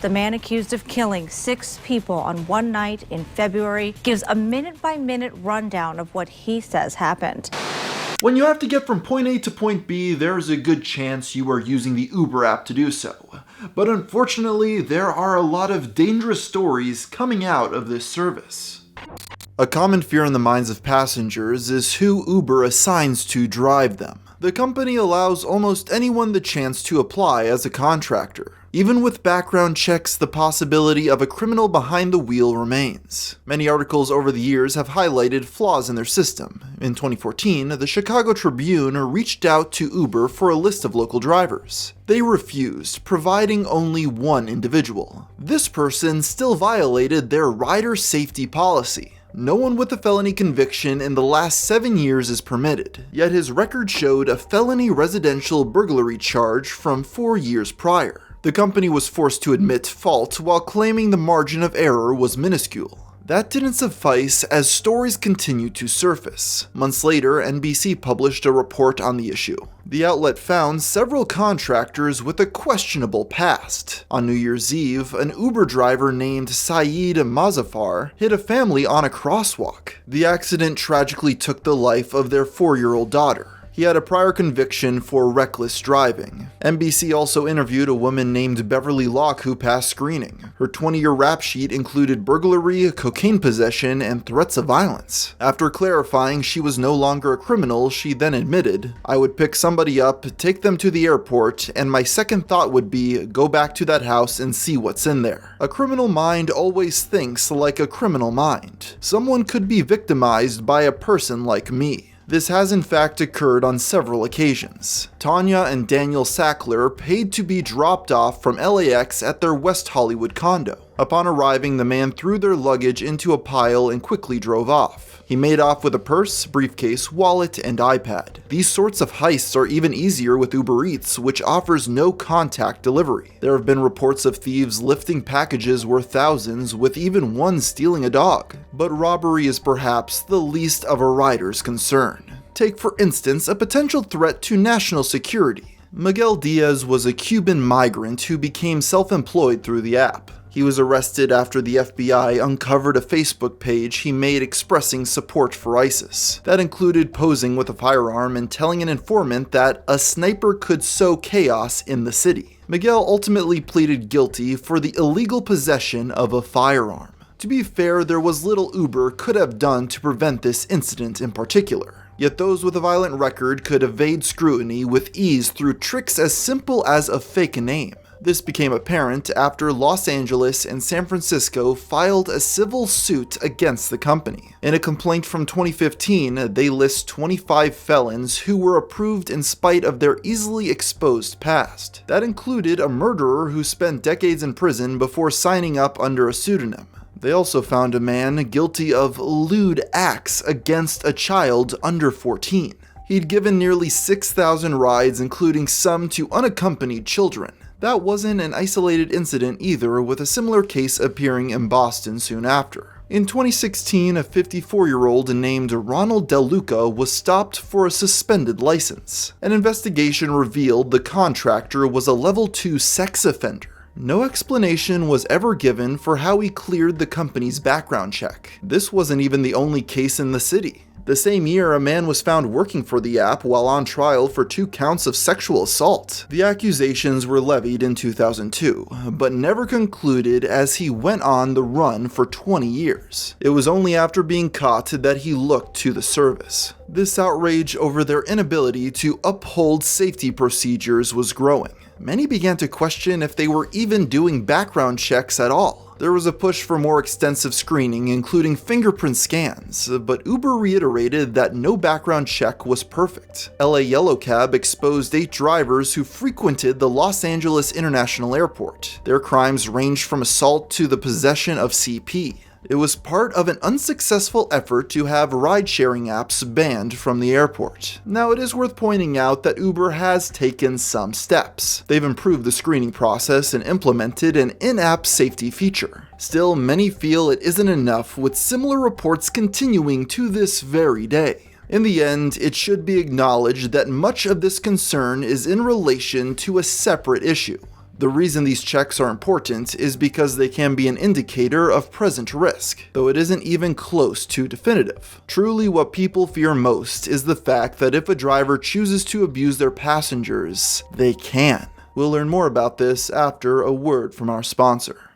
The man accused of killing 6 people on one night in February gives a minute-by-minute rundown of what he says happened. When you have to get from point A to point B, there's a good chance you are using the Uber app to do so. But unfortunately, there are a lot of dangerous stories coming out of this service. A common fear in the minds of passengers is who Uber assigns to drive them. The company allows almost anyone the chance to apply as a contractor. Even with background checks, the possibility of a criminal behind the wheel remains. Many articles over the years have highlighted flaws in their system. In 2014, the Chicago Tribune reached out to Uber for a list of local drivers. They refused, providing only one individual. This person still violated their rider safety policy. No one with a felony conviction in the last 7 years is permitted, yet his record showed a felony residential burglary charge from 4 years prior. The company was forced to admit fault while claiming the margin of error was minuscule. That didn't suffice as stories continued to surface. Months later, NBC published a report on the issue. The outlet found several contractors with a questionable past. On New Year's Eve, an Uber driver named Saeed Mazafar hit a family on a crosswalk. The accident tragically took the life of their 4-year-old daughter. He had a prior conviction for reckless driving. NBC also interviewed a woman named Beverly Locke who passed screening. Her 20-year rap sheet included burglary, cocaine possession, and threats of violence. After clarifying she was no longer a criminal, she then admitted, "I would pick somebody up, take them to the airport, and my second thought would be, go back to that house and see what's in there." A criminal mind always thinks like a criminal mind. Someone could be victimized by a person like me. This has in fact occurred on several occasions. Tanya and Daniel Sackler paid to be dropped off from LAX at their West Hollywood condo. Upon arriving, the man threw their luggage into a pile and quickly drove off. He made off with a purse, briefcase, wallet, and iPad. These sorts of heists are even easier with Uber Eats, which offers no contact delivery. There have been reports of thieves lifting packages worth thousands, with even one stealing a dog. But robbery is perhaps the least of a rider's concern. Take, for instance, a potential threat to national security. Miguel Diaz was a Cuban migrant who became self-employed through the app. He was arrested after the FBI uncovered a Facebook page he made expressing support for ISIS. That included posing with a firearm and telling an informant that a sniper could sow chaos in the city. Miguel ultimately pleaded guilty for the illegal possession of a firearm. To be fair, there was little Uber could have done to prevent this incident in particular. Yet those with a violent record could evade scrutiny with ease through tricks as simple as a fake name. This became apparent after Los Angeles and San Francisco filed a civil suit against the company. In a complaint from 2015, they list 25 felons who were approved in spite of their easily exposed past. That included a murderer who spent decades in prison before signing up under a pseudonym. They also found a man guilty of lewd acts against a child under 14. He'd given nearly 6,000 rides, including some to unaccompanied children. That wasn't an isolated incident either, with a similar case appearing in Boston soon after. In 2016, a 54-year-old named Ronald Del Luca was stopped for a suspended license. An investigation revealed the contractor was a level 2 sex offender. No explanation was ever given for how he cleared the company's background check. This wasn't even the only case in the city. The same year, a man was found working for the app while on trial for 2 counts of sexual assault. The accusations were levied in 2002, but never concluded as he went on the run for 20 years. It was only after being caught that he looked to the service. This outrage over their inability to uphold safety procedures was growing. Many began to question if they were even doing background checks at all. There was a push for more extensive screening, including fingerprint scans, but Uber reiterated that no background check was perfect. LA Yellow Cab exposed 8 drivers who frequented the Los Angeles International Airport. Their crimes ranged from assault to the possession of CP. It was part of an unsuccessful effort to have ride-sharing apps banned from the airport. Now, it is worth pointing out that Uber has taken some steps. They've improved the screening process and implemented an in-app safety feature. Still, many feel it isn't enough, with similar reports continuing to this very day. In the end, it should be acknowledged that much of this concern is in relation to a separate issue: The reason these checks are important is because they can be an indicator of present risk, though it isn't even close to definitive. Truly, what people fear most is the fact that if a driver chooses to abuse their passengers, they can. We'll learn more about this after a word from our sponsor.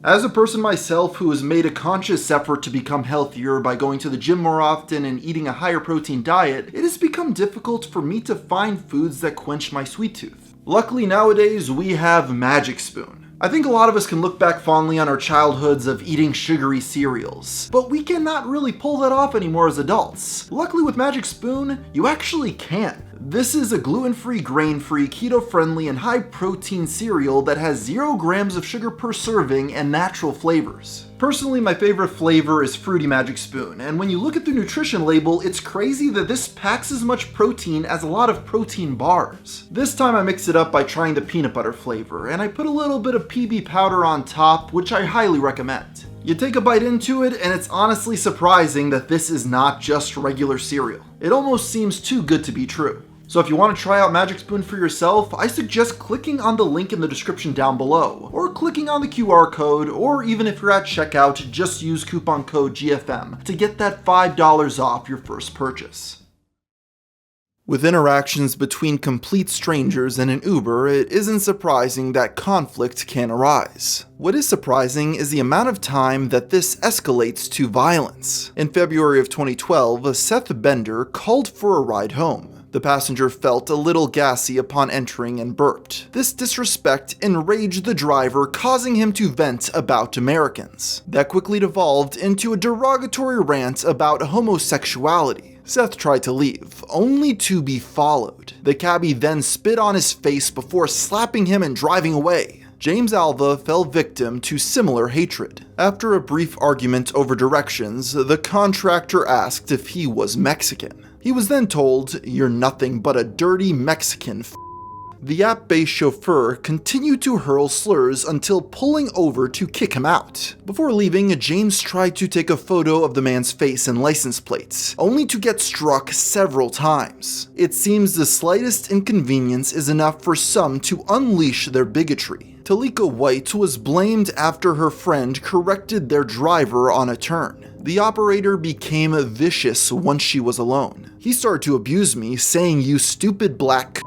As a person myself who has made a conscious effort to become healthier by going to the gym more often and eating a higher protein diet, it has become difficult for me to find foods that quench my sweet tooth. Luckily nowadays we have Magic Spoon. I think a lot of us can look back fondly on our childhoods of eating sugary cereals, but we cannot really pull that off anymore as adults. Luckily with Magic Spoon, you actually can. This is a gluten-free, grain-free, keto-friendly, and high-protein cereal that has 0 grams of sugar per serving and natural flavors. Personally, my favorite flavor is Fruity Magic Spoon, and when you look at the nutrition label, it's crazy that this packs as much protein as a lot of protein bars. This time I mixed it up by trying the peanut butter flavor, and I put a little bit of PB powder on top, which I highly recommend. You take a bite into it, and it's honestly surprising that this is not just regular cereal. It almost seems too good to be true. So if you want to try out Magic Spoon for yourself, I suggest clicking on the link in the description down below, or clicking on the QR code, or even if you're at checkout, just use coupon code GFM to get that $5 off your first purchase. With interactions between complete strangers and an Uber, it isn't surprising that conflict can arise. What is surprising is the amount of time that this escalates to violence. In February of 2012, Seth Bender called for a ride home. The passenger felt a little gassy upon entering and burped. This disrespect enraged the driver, causing him to vent about Americans. That quickly devolved into a derogatory rant about homosexuality. Seth tried to leave, only to be followed. The cabbie then spit on his face before slapping him and driving away. James Alva fell victim to similar hatred. After a brief argument over directions, the contractor asked if he was Mexican. He was then told, "You're nothing but a dirty Mexican f***." The app-based chauffeur continued to hurl slurs until pulling over to kick him out. Before leaving, James tried to take a photo of the man's face and license plates, only to get struck several times. It seems the slightest inconvenience is enough for some to unleash their bigotry. Talika White was blamed after her friend corrected their driver on a turn. The operator became vicious once she was alone. He started to abuse me, saying, "You stupid black c***.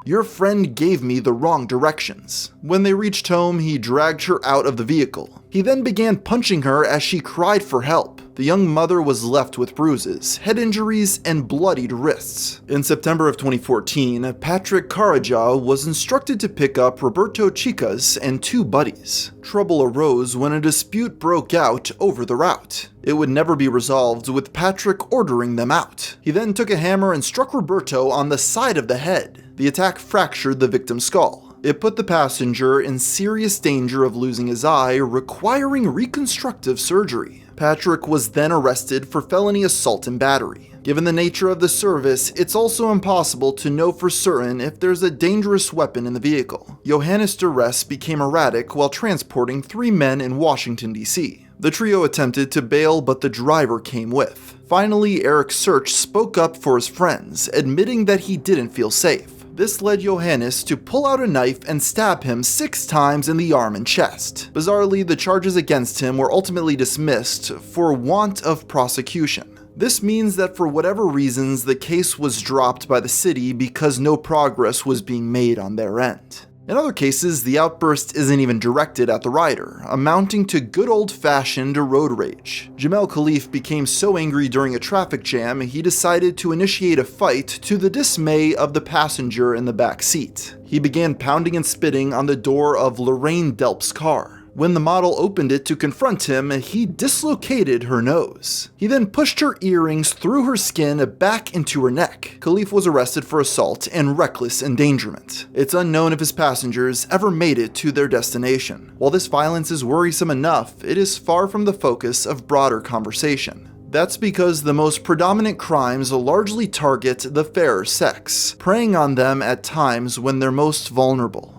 Your friend gave me the wrong directions." When they reached home, he dragged her out of the vehicle. He then began punching her as she cried for help. The young mother was left with bruises, head injuries, and bloodied wrists. In September of 2014, Patrick Karaja was instructed to pick up Roberto Chicas and 2 buddies. Trouble arose when a dispute broke out over the route. It would never be resolved, with Patrick ordering them out. He then took a hammer and struck Roberto on the side of the head. The attack fractured the victim's skull. It put the passenger in serious danger of losing his eye, requiring reconstructive surgery. Patrick was then arrested for felony assault and battery. Given the nature of the service, it's also impossible to know for certain if there's a dangerous weapon in the vehicle. Johannes Duress became erratic while transporting 3 men in Washington, D.C. The trio attempted to bail, but the driver came with. Finally, Eric Search spoke up for his friends, admitting that he didn't feel safe. This led Johannes to pull out a knife and stab him 6 times in the arm and chest. Bizarrely, the charges against him were ultimately dismissed for want of prosecution. This means that for whatever reasons, the case was dropped by the city because no progress was being made on their end. In other cases, the outburst isn't even directed at the rider, amounting to good old-fashioned road rage. Jamel Khalif became so angry during a traffic jam, he decided to initiate a fight to the dismay of the passenger in the back seat. He began pounding and spitting on the door of Lorraine Delp's car. When the model opened it to confront him, he dislocated her nose. He then pushed her earrings through her skin back into her neck. Khalif was arrested for assault and reckless endangerment. It's unknown if his passengers ever made it to their destination. While this violence is worrisome enough, it is far from the focus of broader conversation. That's because the most predominant crimes largely target the fairer sex, preying on them at times when they're most vulnerable.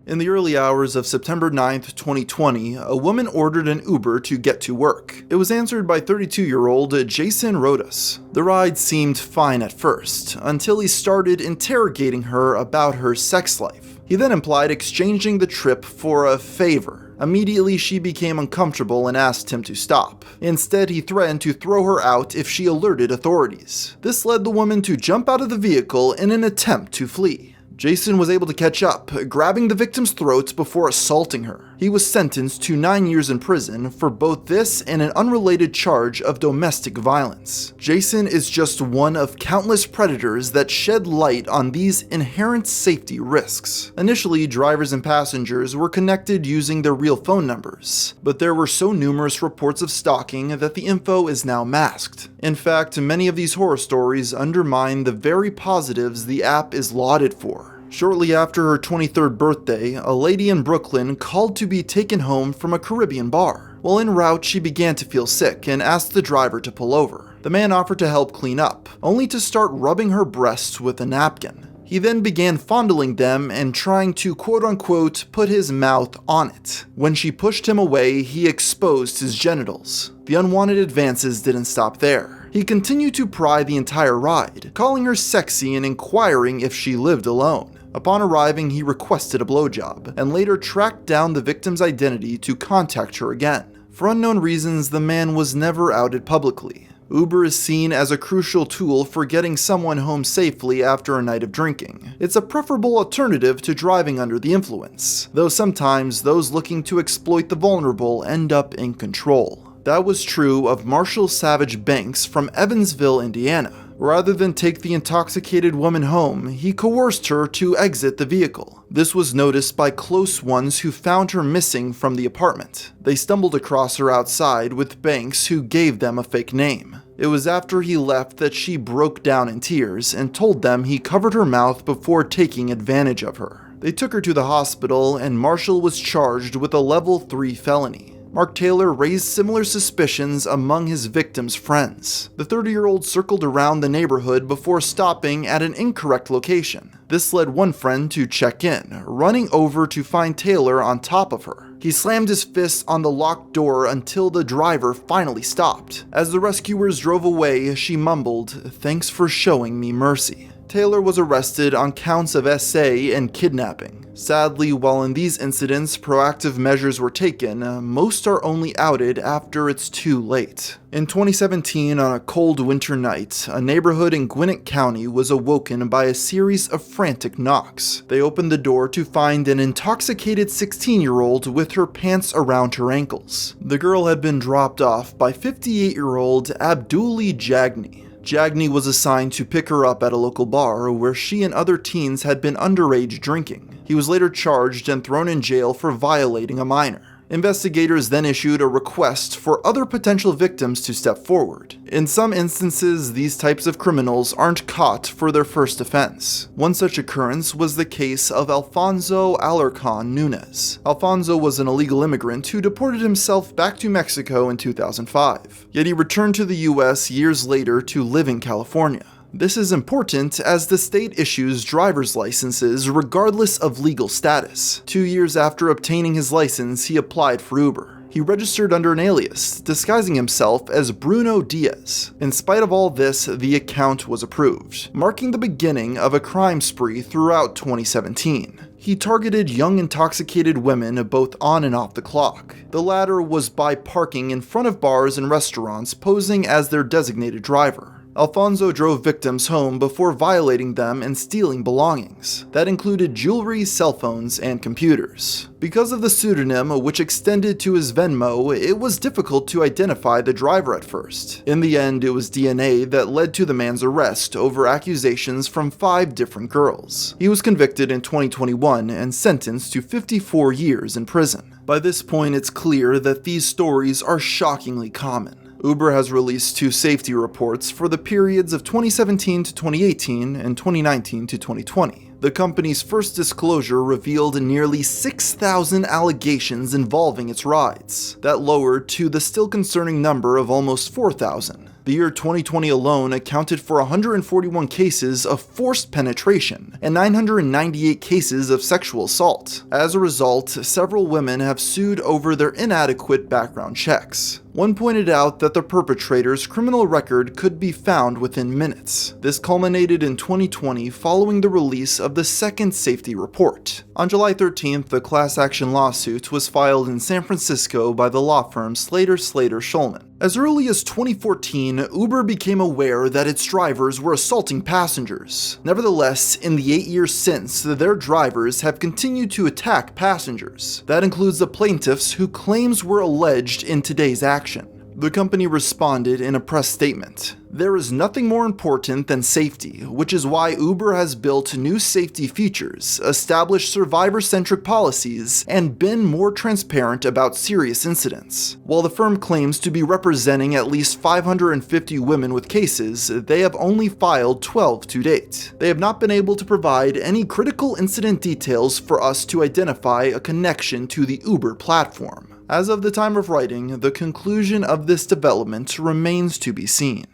In the early hours of September 9th, 2020, a woman ordered an Uber to get to work. It was answered by 32-year-old Jason Rodas. The ride seemed fine at first, until he started interrogating her about her sex life. He then implied exchanging the trip for a favor. Immediately, she became uncomfortable and asked him to stop. Instead, he threatened to throw her out if she alerted authorities. This led the woman to jump out of the vehicle in an attempt to flee. Jason was able to catch up, grabbing the victim's throat before assaulting her. He was sentenced to 9 years in prison for both this and an unrelated charge of domestic violence. Jason is just one of countless predators that shed light on these inherent safety risks. Initially, drivers and passengers were connected using their real phone numbers, but there were so numerous reports of stalking that the info is now masked. In fact, many of these horror stories undermine the very positives the app is lauded for. Shortly after her 23rd birthday, a lady in Brooklyn called to be taken home from a Caribbean bar. While en route, she began to feel sick and asked the driver to pull over. The man offered to help clean up, only to start rubbing her breasts with a napkin. He then began fondling them and trying to quote-unquote put his mouth on it. When she pushed him away, he exposed his genitals. The unwanted advances didn't stop there. He continued to pry the entire ride, calling her sexy and inquiring if she lived alone. Upon arriving, he requested a blowjob, and later tracked down the victim's identity to contact her again. For unknown reasons, the man was never outed publicly. Uber is seen as a crucial tool for getting someone home safely after a night of drinking. It's a preferable alternative to driving under the influence, though sometimes those looking to exploit the vulnerable end up in control. That was true of Marshall Savage Banks from Evansville, Indiana. Rather than take the intoxicated woman home, he coerced her to exit the vehicle. This was noticed by close ones who found her missing from the apartment. They stumbled across her outside with Banks, who gave them a fake name. It was after he left that she broke down in tears and told them he covered her mouth before taking advantage of her. They took her to the hospital, and Marshall was charged with a level 3 felony. Mark Taylor raised similar suspicions among his victim's friends. The 30-year-old circled around the neighborhood before stopping at an incorrect location. This led one friend to check in, running over to find Taylor on top of her. He slammed his fists on the locked door until the driver finally stopped. As the rescuers drove away, she mumbled, "Thanks for showing me mercy." Taylor was arrested on counts of SA and kidnapping. Sadly, while in these incidents proactive measures were taken, most are only outed after it's too late. In 2017, on a cold winter night, a neighborhood in Gwinnett County was awoken by a series of frantic knocks. They opened the door to find an intoxicated 16-year-old with her pants around her ankles. The girl had been dropped off by 58-year-old Abduli Jagni. Jagni was assigned to pick her up at a local bar where she and other teens had been underage drinking. He was later charged and thrown in jail for violating a minor. Investigators then issued a request for other potential victims to step forward. In some instances, these types of criminals aren't caught for their first offense. One such occurrence was the case of Alfonso Alarcon Nunez. Alfonso was an illegal immigrant who deported himself back to Mexico in 2005. Yet he returned to the US years later to live in California. This is important as the state issues driver's licenses regardless of legal status. 2 years after obtaining his license, he applied for Uber. He registered under an alias, disguising himself as Bruno Diaz. In spite of all this, the account was approved, marking the beginning of a crime spree throughout 2017. He targeted young intoxicated women both on and off the clock. The latter was by parking in front of bars and restaurants, posing as their designated driver. Alfonso drove victims home before violating them and stealing belongings. That included jewelry, cell phones, and computers. Because of the pseudonym, which extended to his Venmo, it was difficult to identify the driver at first. In the end, it was DNA that led to the man's arrest over accusations from 5 different girls. He was convicted in 2021 and sentenced to 54 years in prison. By this point, it's clear that these stories are shockingly common. Uber has released 2 safety reports for the periods of 2017 to 2018 and 2019 to 2020. The company's first disclosure revealed nearly 6,000 allegations involving its rides. That lowered to the still concerning number of almost 4,000. The year 2020 alone accounted for 141 cases of forced penetration and 998 cases of sexual assault. As a result, several women have sued over their inadequate background checks. One pointed out that the perpetrator's criminal record could be found within minutes. This culminated in 2020 following the release of the second safety report. On July 13th, the class action lawsuit was filed in San Francisco by the law firm Slater Shulman. As early as 2014, Uber became aware that its drivers were assaulting passengers. Nevertheless, in the 8 years since, their drivers have continued to attack passengers. That includes the plaintiffs who claims were alleged in today's action. The company responded in a press statement. There is nothing more important than safety, which is why Uber has built new safety features, established survivor-centric policies, and been more transparent about serious incidents. While the firm claims to be representing at least 550 women with cases, they have only filed 12 to date. They have not been able to provide any critical incident details for us to identify a connection to the Uber platform. As of the time of writing, the conclusion of this development remains to be seen.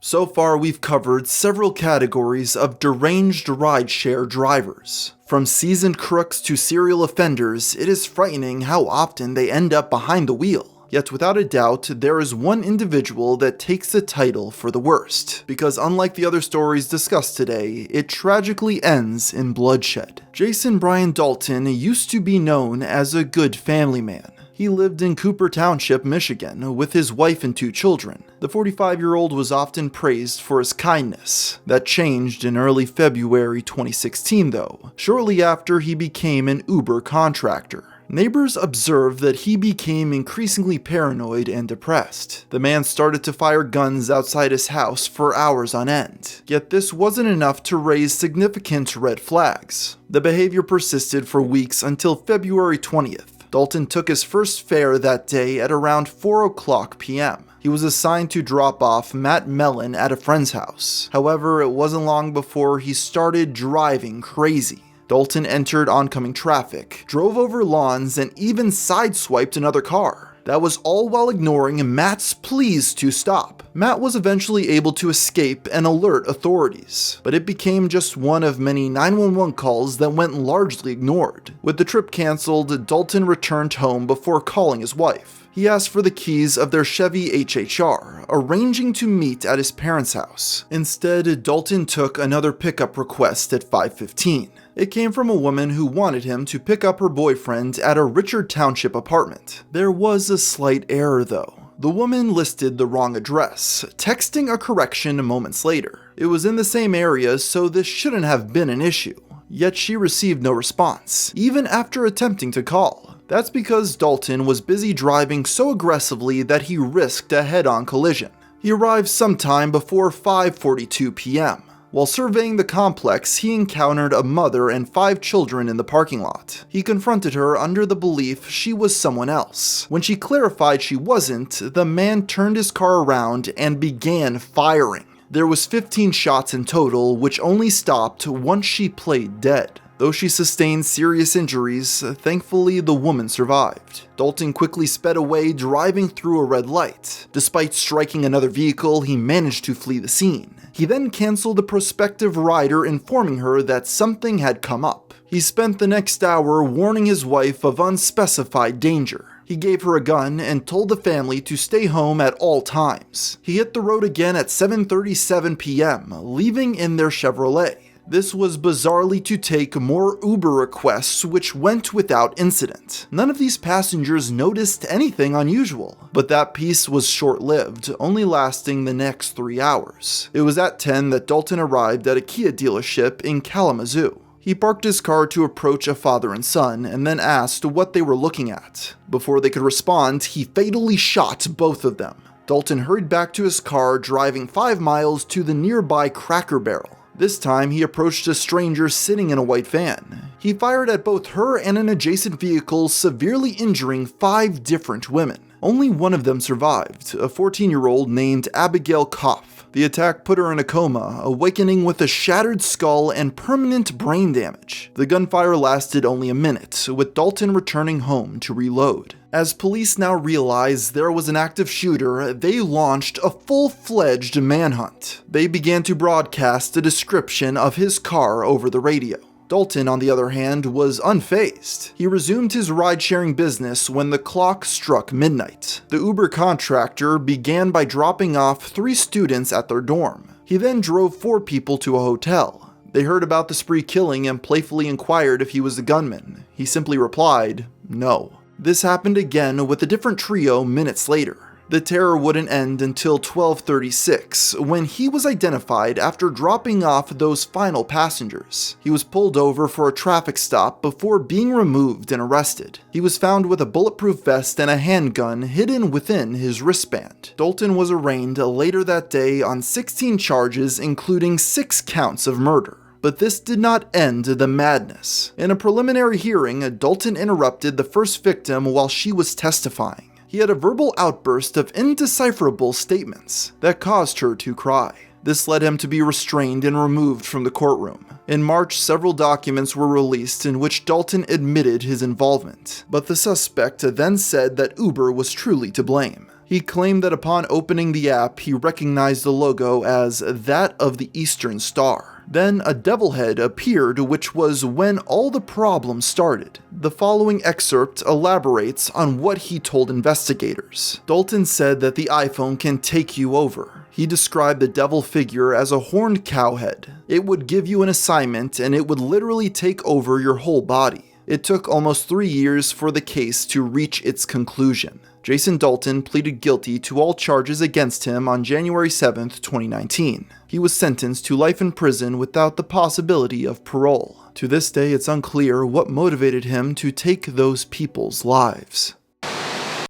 So far, we've covered several categories of deranged rideshare drivers. From seasoned crooks to serial offenders, it is frightening how often they end up behind the wheel. Yet without a doubt, there is one individual that takes the title for the worst, because unlike the other stories discussed today, it tragically ends in bloodshed. Jason Brian Dalton used to be known as a good family man. He lived in Cooper Township, Michigan, with his wife and 2 children. The 45-year-old was often praised for his kindness. That changed in early February 2016, though, shortly after he became an Uber contractor. Neighbors observed that he became increasingly paranoid and depressed. The man started to fire guns outside his house for hours on end. Yet this wasn't enough to raise significant red flags. The behavior persisted for weeks until February 20th. Dalton took his first fare that day at around 4:00 p.m. He was assigned to drop off Matt Mellon at a friend's house. However, it wasn't long before he started driving crazy. Dalton entered oncoming traffic, drove over lawns, and even sideswiped another car. That was all while ignoring Matt's pleas to stop. Matt was eventually able to escape and alert authorities, but it became just one of many 911 calls that went largely ignored. With the trip canceled, Dalton returned home before calling his wife. He asked for the keys of their Chevy HHR, arranging to meet at his parents' house. Instead, Dalton took another pickup request at 5:15. It came from a woman who wanted him to pick up her boyfriend at a Richard Township apartment. There was a slight error though. The woman listed the wrong address, texting a correction moments later. It was in the same area, so this shouldn't have been an issue. Yet she received no response, even after attempting to call. That's because Dalton was busy driving so aggressively that he risked a head-on collision. He arrived sometime before 5:42 p.m. While surveying the complex, he encountered a mother and 5 children in the parking lot. He confronted her under the belief she was someone else. When she clarified she wasn't, the man turned his car around and began firing. There was 15 shots in total, which only stopped once she played dead. Though she sustained serious injuries, thankfully the woman survived. Dalton quickly sped away, driving through a red light. Despite striking another vehicle, he managed to flee the scene. He then canceled the prospective rider, informing her that something had come up. He spent the next hour warning his wife of unspecified danger. He gave her a gun and told the family to stay home at all times. He hit the road again at 7:37 p.m., leaving in their Chevrolet. This was bizarrely to take more Uber requests, which went without incident. None of these passengers noticed anything unusual, but that peace was short-lived, only lasting the next 3 hours. It was at 10 that Dalton arrived at a Kia dealership in Kalamazoo. He parked his car to approach a father and son, and then asked what they were looking at. Before they could respond, he fatally shot both of them. Dalton hurried back to his car, driving 5 miles to the nearby Cracker Barrel. This time, he approached a stranger sitting in a white van. He fired at both her and an adjacent vehicle, severely injuring 5 different women. Only one of them survived, a 14-year-old named Abigail Koff. The attack put her in a coma, awakening with a shattered skull and permanent brain damage. The gunfire lasted only a minute, with Dalton returning home to reload. As police now realized there was an active shooter, they launched a full-fledged manhunt. They began to broadcast a description of his car over the radio. Dalton, on the other hand, was unfazed. He resumed his ride-sharing business when the clock struck midnight. The Uber contractor began by dropping off 3 students at their dorm. He then drove 4 people to a hotel. They heard about the spree killing and playfully inquired if he was the gunman. He simply replied, no. This happened again with a different trio minutes later. The terror wouldn't end until 12:36, when he was identified after dropping off those final passengers. He was pulled over for a traffic stop before being removed and arrested. He was found with a bulletproof vest and a handgun hidden within his wristband. Dalton was arraigned later that day on 16 charges, including 6 counts of murder. But this did not end the madness. In a preliminary hearing, Dalton interrupted the first victim while she was testifying. He had a verbal outburst of indecipherable statements that caused her to cry. This led him to be restrained and removed from the courtroom. In March, several documents were released in which Dalton admitted his involvement, but the suspect then said that Uber was truly to blame. He claimed that upon opening the app, he recognized the logo as that of the Eastern Star. Then a devil head appeared, which was when all the problems started. The following excerpt elaborates on what he told investigators. Dalton said that the iPhone can take you over. He described the devil figure as a horned cow head. It would give you an assignment and it would literally take over your whole body. It took almost 3 years for the case to reach its conclusion. Jason Dalton pleaded guilty to all charges against him on January 7, 2019. He was sentenced to life in prison without the possibility of parole. To this day, it's unclear what motivated him to take those people's lives.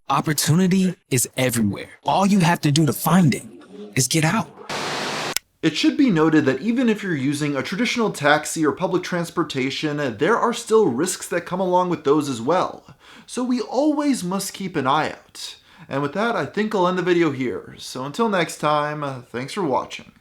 Opportunity is everywhere. All you have to do to find it is get out. It should be noted that even if you're using a traditional taxi or public transportation, there are still risks that come along with those as well. So we always must keep an eye out. And with that, I think I'll end the video here. So until next time, thanks for watching.